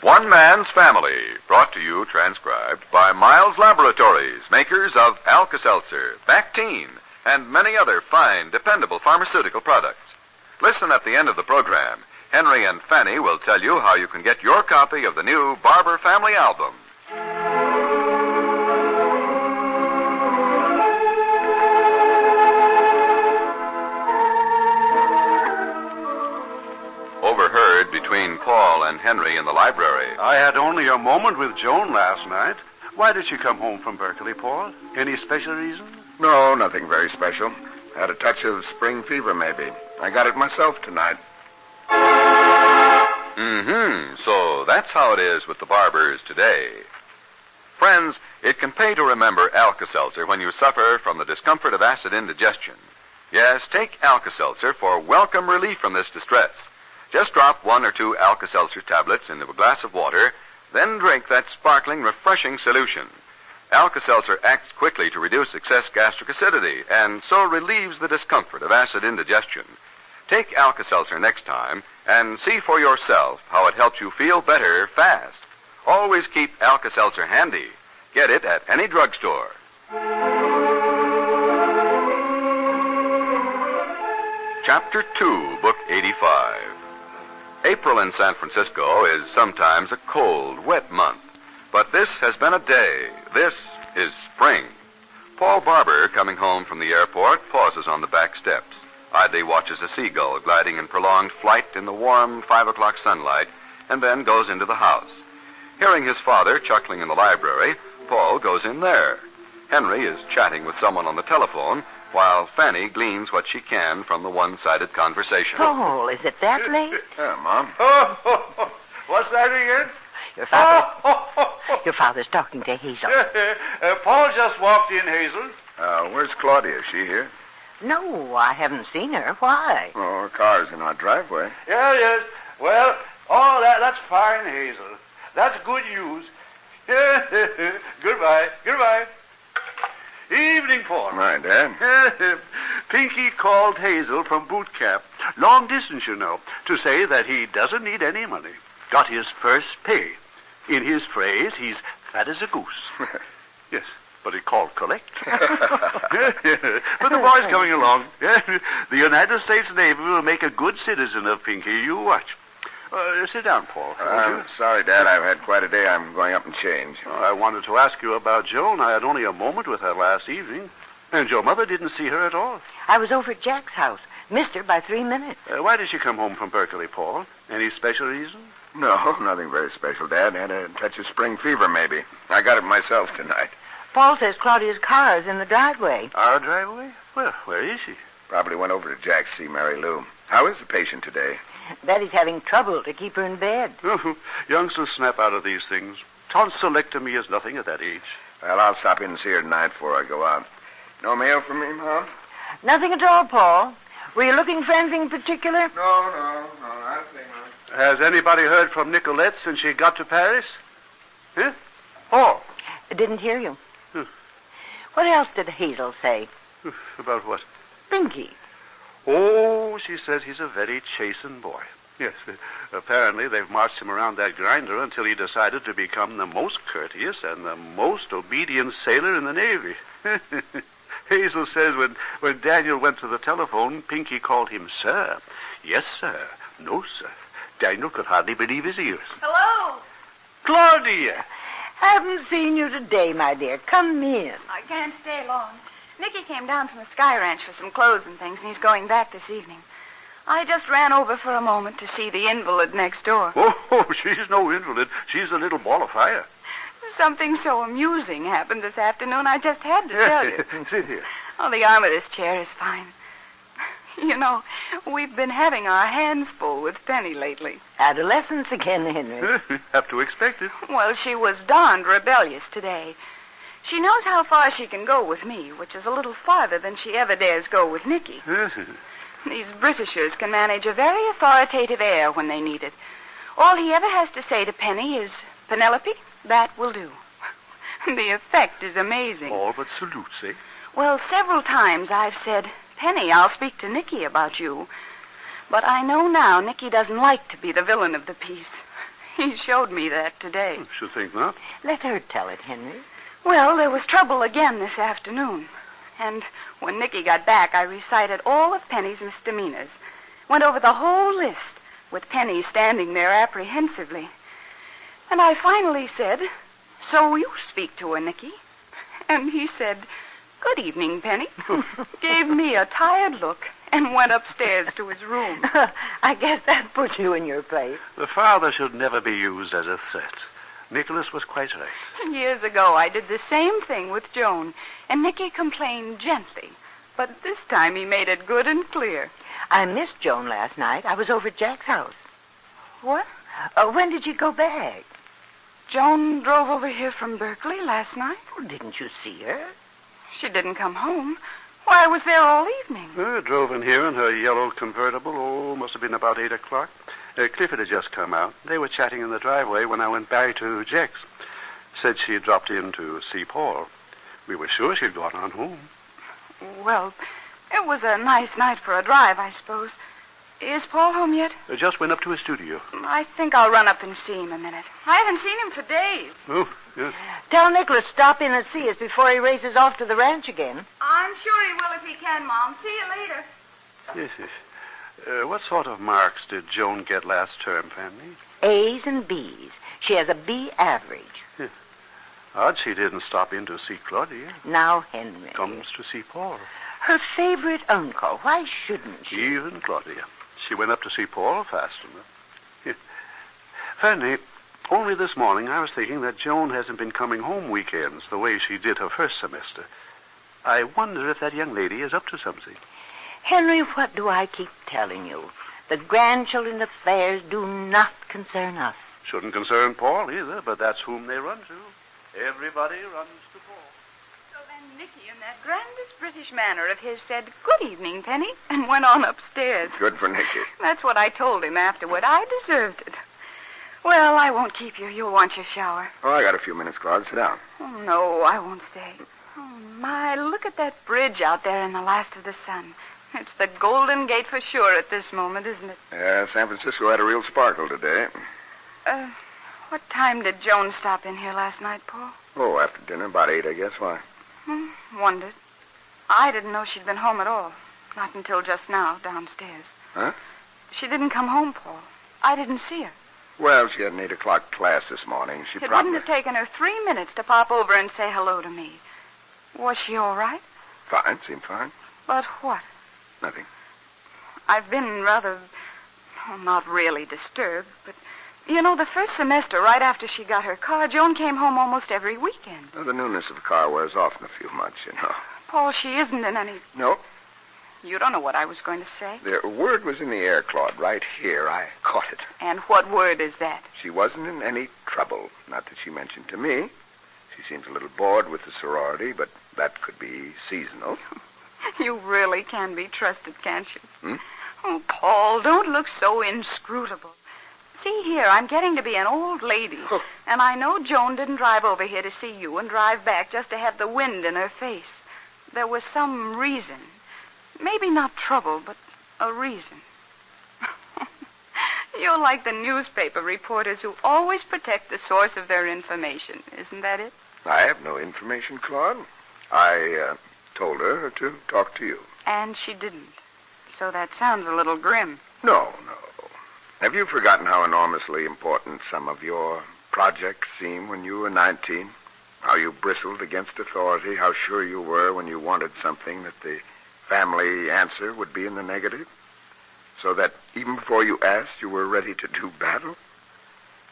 One Man's Family, brought to you, transcribed, by Miles Laboratories, makers of Alka-Seltzer, Bactine, and many other fine, dependable pharmaceutical products. Listen at the end of the program. Henry and Fanny will tell you how you can get your copy of the new Barbour Family Album. Overheard between Paul and Henry in the library. I had only a moment with Joan last night. Why did she come home from Berkeley, Paul? Any special reason? No, nothing very special. Had a touch of spring fever, maybe. I got it myself tonight. So that's how it is with the Barbours today. Friends, it can pay to remember Alka-Seltzer when you suffer from the discomfort of acid indigestion. Yes, take Alka-Seltzer for welcome relief from this distress. Just drop 1 or 2 Alka-Seltzer tablets into a glass of water, then drink that sparkling, refreshing solution. Alka-Seltzer acts quickly to reduce excess gastric acidity and so relieves the discomfort of acid indigestion. Take Alka-Seltzer next time and see for yourself how it helps you feel better fast. Always keep Alka-Seltzer handy. Get it at any drugstore. Chapter 2, Book 85. April in San Francisco is sometimes a cold, wet month. But this has been a day. This is spring. Paul Barbour, coming home from the airport, pauses on the back steps. Idly watches a seagull gliding in prolonged flight in the warm 5 o'clock sunlight, and then goes into the house. Hearing his father chuckling in the library, Paul goes in there. Henry is chatting with someone on the telephone, while Fanny gleans what she can from the one-sided conversation. Paul, is it that late? Mom. What's that again? Your father's talking to Hazel. Paul just walked in, Hazel. Where's Claudia? Is she here? No, I haven't seen her. Why? Oh, her car's in our driveway. Yes. Well, that's fine, Hazel. That's good news. Goodbye. Evening, Paul. Hi, Dad. Pinky called Hazel from boot camp, long distance, you know, to say that he doesn't need any money. Got his first pay. In his phrase, he's fat as a goose. Yes, but he called collect. But the boy's coming along. The United States Navy will make a good citizen of Pinky. You watch. Sit down, Paul. I'm sorry, Dad. I've had quite a day. I'm going up and change. I wanted to ask you about Joan. I had only a moment with her last evening. And your mother didn't see her at all. I was over at Jack's house. Missed her by 3 minutes. Why did she come home from Berkeley, Paul? Any special reason? No, nothing very special, Dad. Had a touch of spring fever, maybe. I got it myself tonight. Paul says Claudia's car is in the driveway. Our driveway? Well, where is she? Probably went over to Jack's to see Mary Lou. How is the patient today? Betty's having trouble to keep her in bed. Youngsters snap out of these things. Tonsillectomy is nothing at that age. Well, I'll stop in and see her tonight before I go out. No mail from me, Mom? Nothing at all, Paul. Were you looking for anything particular? No, I think not. Has anybody heard from Nicolette since she got to Paris? Huh? Oh. I didn't hear you. What else did Hazel say? About what? Pinky. Oh, she says he's a very chastened boy. Yes, apparently they've marched him around that grinder until he decided to become the most courteous and the most obedient sailor in the Navy. Hazel says when Daniel went to the telephone, Pinky called him sir. Yes, sir. No, sir. Daniel could hardly believe his ears. Hello. Claudia. Haven't seen you today, my dear. Come in. I can't stay long. Nicky came down from the Sky Ranch for some clothes and things, and he's going back this evening. I just ran over for a moment to see the invalid next door. Oh, she's no invalid. She's a little ball of fire. Something so amusing happened this afternoon, I just had to tell you. Sit here. Oh, the arm of this chair is fine. You know, we've been having our hands full with Fanny lately. Adolescence again, Henry. Have to expect it. Well, she was darned rebellious today. She knows how far she can go with me, which is a little farther than she ever dares go with Nicky. These Britishers can manage a very authoritative air when they need it. All he ever has to say to Penny is, Penelope, that will do. The effect is amazing. All but salutes, eh? Well, several times I've said, Penny, I'll speak to Nicky about you. But I know now Nicky doesn't like to be the villain of the piece. He showed me that today. Should think not. Let her tell it, Henry. Well, there was trouble again this afternoon. And when Nicky got back, I recited all of Penny's misdemeanors. Went over the whole list, with Penny standing there apprehensively. And I finally said, "So you speak to her, Nicky?" And he said, "Good evening, Penny." Gave me a tired look and went upstairs to his room. I guess that put you in your place. The father should never be used as a threat. Nicholas was quite right. Years ago, I did the same thing with Joan, and Nicky complained gently. But this time he made it good and clear. I missed Joan last night. I was over at Jack's house. What? When did you go back? Joan drove over here from Berkeley last night. Oh, didn't you see her? She didn't come home. Why, I was there all evening. Drove in here in her yellow convertible. Must have been about 8 o'clock. Clifford had just come out. They were chatting in the driveway when I went back to Jack's. Said she had dropped in to see Paul. We were sure she'd gone on home. Well, it was a nice night for a drive, I suppose. Is Paul home yet? Just went up to his studio. I think I'll run up and see him a minute. I haven't seen him for days. Oh, yes. Tell Nicholas stop in and see us before he races off to the ranch again. I'm sure he will if he can, Mom. See you later. Yes, yes. What sort of marks did Joan get last term, Fanny? A's and B's. She has a B average. Odd she didn't stop in to see Claudia. Now, Henry. Comes to see Paul. Her favorite uncle. Why shouldn't she? Even Claudia. She went up to see Paul fast enough. Fanny, only this morning I was thinking that Joan hasn't been coming home weekends the way she did her first semester. I wonder if that young lady is up to something. Henry, what do I keep telling you? The grandchildren's affairs do not concern us. Shouldn't concern Paul either, but that's whom they run to. Everybody runs to Paul. So then Nicky, in that grandest British manner of his, said, "Good evening, Penny," and went on upstairs. Good for Nicky. That's what I told him afterward. I deserved it. Well, I won't keep you. You'll want your shower. Oh, I got a few minutes, Claude. Sit down. Oh, no, I won't stay. Oh, my, look at that bridge out there in the last of the sun. It's the Golden Gate for sure at this moment, isn't it? Yeah, San Francisco had a real sparkle today. What time did Joan stop in here last night, Paul? Oh, after dinner, about 8, I guess. Why? Wondered. I didn't know she'd been home at all. Not until just now, downstairs. Huh? She didn't come home, Paul. I didn't see her. Well, she had an 8 o'clock class this morning. She It probably... wouldn't have taken her 3 minutes to pop over and say hello to me. Was she all right? Fine, seemed fine. But what? Nothing. I've been rather, not really disturbed, but, you know, the first semester, right after she got her car, Joan came home almost every weekend. Well, the newness of a car wears off in a few months, you know. Paul, she isn't in any... No, You don't know what I was going to say. the word was in the air, Claude, right here. I caught it. And what word is that? She wasn't in any trouble. Not that she mentioned to me. She seems a little bored with the sorority, but that could be seasonal. You really can be trusted, can't you? Hmm? Oh, Paul, don't look so inscrutable. See here, I'm getting to be an old lady, Oh. and I know Joan didn't drive over here to see you and drive back just to have the wind in her face. There was some reason. Maybe not trouble, but a reason. You're like the newspaper reporters who always protect the source of their information. Isn't that it? I have no information, Claude. I told her to talk to you. And she didn't. So that sounds a little grim. No. Have you forgotten how enormously important some of your projects seemed when you were 19? How you bristled against authority, how sure you were when you wanted something that the family answer would be in the negative? So that even before you asked, you were ready to do battle?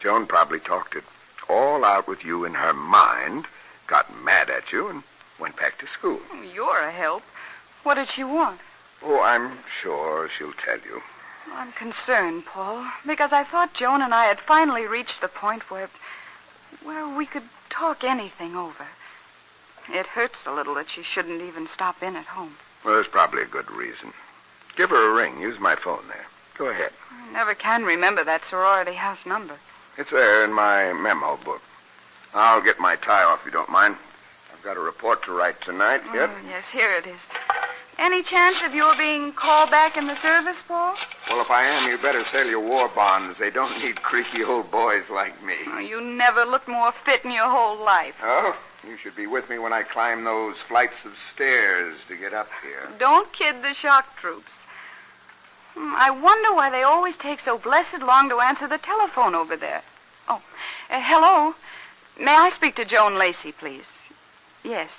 Joan probably talked it all out with you in her mind, got mad at you, and went back to school. You're a help. What did she want? Oh, I'm sure she'll tell you. I'm concerned, Paul, because I thought Joan and I had finally reached the point where we could talk anything over. It hurts a little that she shouldn't even stop in at home. Well, there's probably a good reason. Give her a ring. Use my phone there. Go ahead. I never can remember that sorority house number. It's there in my memo book. I'll get my tie off if you don't mind. I've got a report to write tonight. Yep. Oh, yes, here it is. Any chance of your being called back in the service, Paul? Well, if I am, you better sell your war bonds. They don't need creaky old boys like me. Oh, you never looked more fit in your whole life. Oh, you should be with me when I climb those flights of stairs to get up here. Don't kid the shock troops. I wonder why they always take so blessed long to answer the telephone over there. Oh, hello. May I speak to Joan Lacey, please? Yes.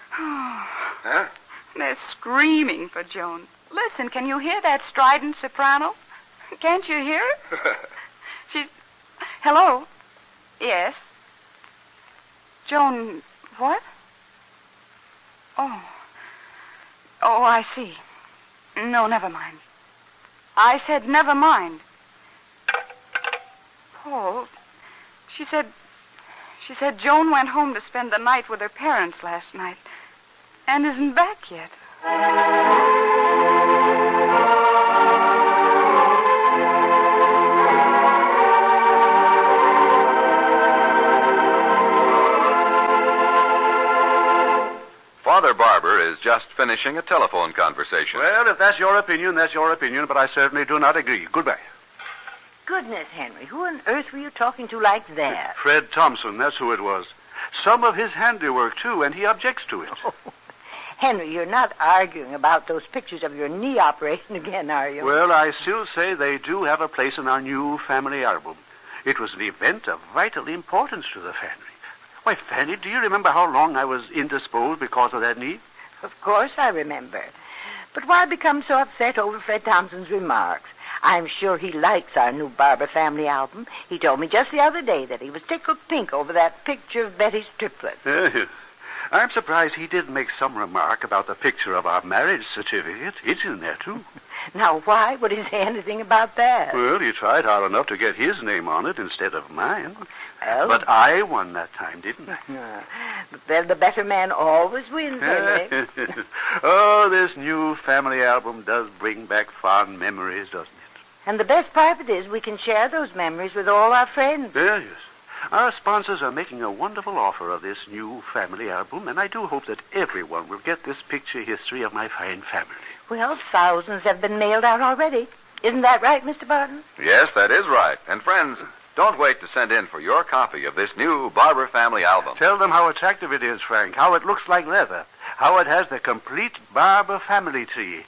Huh? They're screaming for Joan. Listen, can you hear that strident soprano? Can't you hear it? She's... Hello? Yes? Joan, what? Oh. Oh, I see. No, never mind. I said never mind. Paul, she said Joan went home to spend the night with her parents last night and isn't back yet. Father Barbour is just finishing a telephone conversation. Well, if that's your opinion, that's your opinion, but I certainly do not agree. Goodbye. Goodness, Henry, who on earth were you talking to like that? Fred Thompson, that's who it was. Some of his handiwork, too, and he objects to it. Oh, Henry, you're not arguing about those pictures of your knee operation again, are you? Well, I still say they do have a place in our new family album. It was an event of vital importance to the family. Why, Fanny, do you remember how long I was indisposed because of that knee? Of course I remember. But why become so upset over Fred Thompson's remarks? I'm sure he likes our new Barbour family album. He told me just the other day that he was tickled pink over that picture of Betty's triplets. I'm surprised he didn't make some remark about the picture of our marriage certificate. It's in there, too. Now, why would he say anything about that? Well, he tried hard enough to get his name on it instead of mine. Well, but I won that time, didn't I? Well, the better man always wins, Henry. Oh, this new family album does bring back fond memories, doesn't it? And the best part of it is we can share those memories with all our friends. Yes. Our sponsors are making a wonderful offer of this new family album, and I do hope that everyone will get this picture history of my fine family. Well, thousands have been mailed out already. Isn't that right, Mr. Barton? Yes, that is right. And friends, don't wait to send in for your copy of this new Barbour family album. Tell them how attractive it is, Frank, how it looks like leather, how it has the complete Barbour family tree,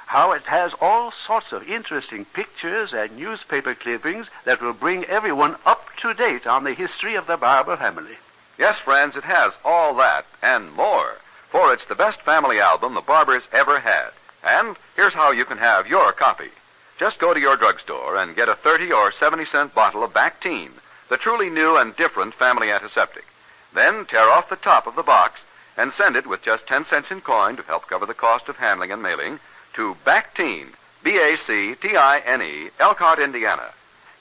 how it has all sorts of interesting pictures and newspaper clippings that will bring everyone up to date on the history of the Barbour family. Yes, friends, it has all that and more, for it's the best family album the Barbours ever had. And here's how you can have your copy. Just go to your drugstore and get a 30 or 70-cent bottle of Bactine, the truly new and different family antiseptic. Then tear off the top of the box and send it with just 10 cents in coin to help cover the cost of handling and mailing to Bactine, B-A-C-T-I-N-E, Elkhart, Indiana.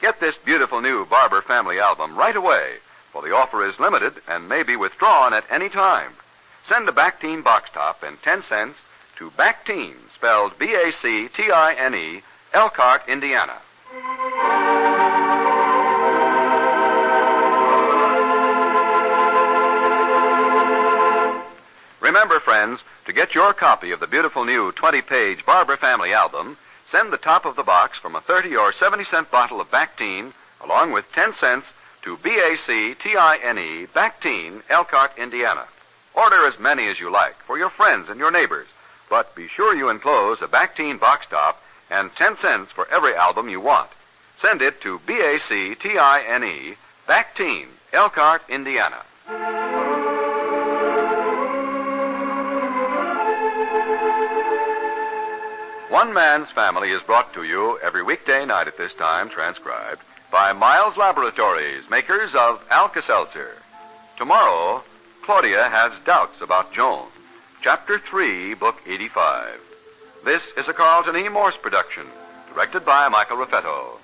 Get this beautiful new Barbour family album right away, for the offer is limited and may be withdrawn at any time. Send a Bactine box top and 10 cents to Bactine, spelled B-A-C-T-I-N-E, Elkhart, Indiana. Remember, friends, to get your copy of the beautiful new 20-page Barbour family album, send the top of the box from a 30 or 70-cent bottle of Bactine, along with 10 cents, to B-A-C-T-I-N-E, Bactine, Elkhart, Indiana. Order as many as you like for your friends and your neighbors, but be sure you enclose a Bactine box top and 10 cents for every album you want. Send it to B-A-C-T-I-N-E, Bactine, Elkhart, Indiana. One Man's Family is brought to you every weekday night at this time, transcribed by Miles Laboratories, makers of Alka-Seltzer. Tomorrow, Claudia has doubts about Joan. Chapter 3, Book 85. This is a Carlton E. Morse production, directed by Michael Raffetto.